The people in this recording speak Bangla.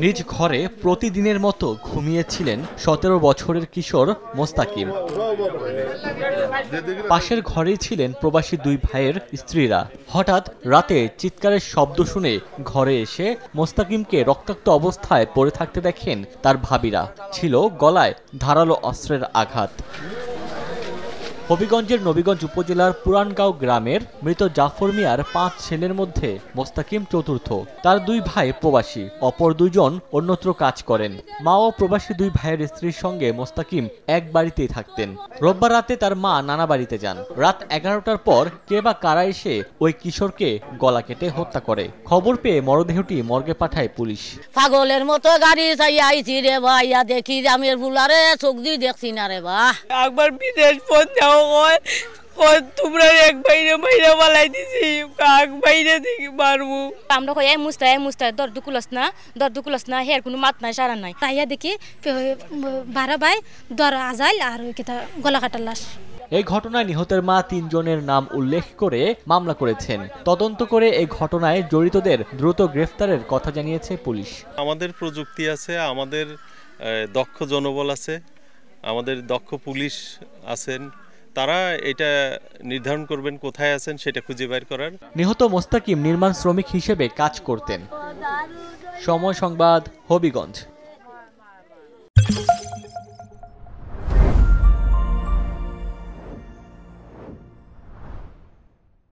নিজ ঘরে প্রতিদিনের মতো ঘুমিয়েছিলেন ১৭ বছরের কিশোর মোস্তাকিম। পাশের ঘরেই ছিলেন প্রবাসী দুই ভাইয়ের স্ত্রীরা। হঠাৎ রাতে চিৎকারের শব্দ শুনে ঘরে এসে মোস্তাকিমকে রক্তাক্ত অবস্থায় পড়ে থাকতে দেখেন তার ভাবিরা। ছিল গলায় ধারালো অস্ত্রের আঘাত। হবিগঞ্জের নবীগঞ্জ উপজেলার পুরানগাঁও গ্রামের মৃত জাফর মিয়ার ৫ ছেলের মধ্যে মোস্তাকিম চতুর্থ। তার দুই ভাই প্রবাসী, অপর দুইজন অন্যত্র কাজ করেন। মা ও প্রবাসী দুই ভাইয়ের স্ত্রীর সঙ্গে মোস্তাকিম এক বাড়িতেই থাকতেন। রোববার রাতে তার মা নানা বাড়িতে যান। রাত ১১টার পর কে বা কারা এসে ওই কিশোরকে গলা কেটে হত্যা করে। খবর পেয়ে মরদেহটি মর্গে পাঠায় পুলিশ। পাগলের মতো গাড়ি চাই আইছি রে ভাইয়া, দেখি আমের বুলারে চোখ দিয়ে দেখছি না রে বা। একবার বিদেশ পৌঁছাও তোমরা এক বাইরে বাইরে বালাই দিছি, কাক বাইরে দিকে মারবো। আমরা কই এই মুস্তাই দর দুকুলস না হের কোনো মাত নাই সারা নাই। তাইয়া দেখি 12 ভাই দর আজাইল আর কিতা গলা কাটার লাশ। এই ঘটনায় নিহতের মা ৩ জনের নাম উল্লেখ করে মামলা করেছেন। তদন্ত করে এই ঘটনায় জড়িতদের দ্রুত গ্রেফতারের কথা জানিয়েছে পুলিশ। আমাদের প্রযুক্তি আছে, আমাদের দক্ষ জনবল আছে, আমাদের দক্ষ পুলিশ আছেন, তারা এটা নির্ধারণ করবেন কোথায় আছেন সেটা খুঁজে বের করার। নিহত মোস্তাকিম নির্মাণ শ্রমিক হিসেবে কাজ করতেন। সময় সংবাদ, হবিগঞ্জ।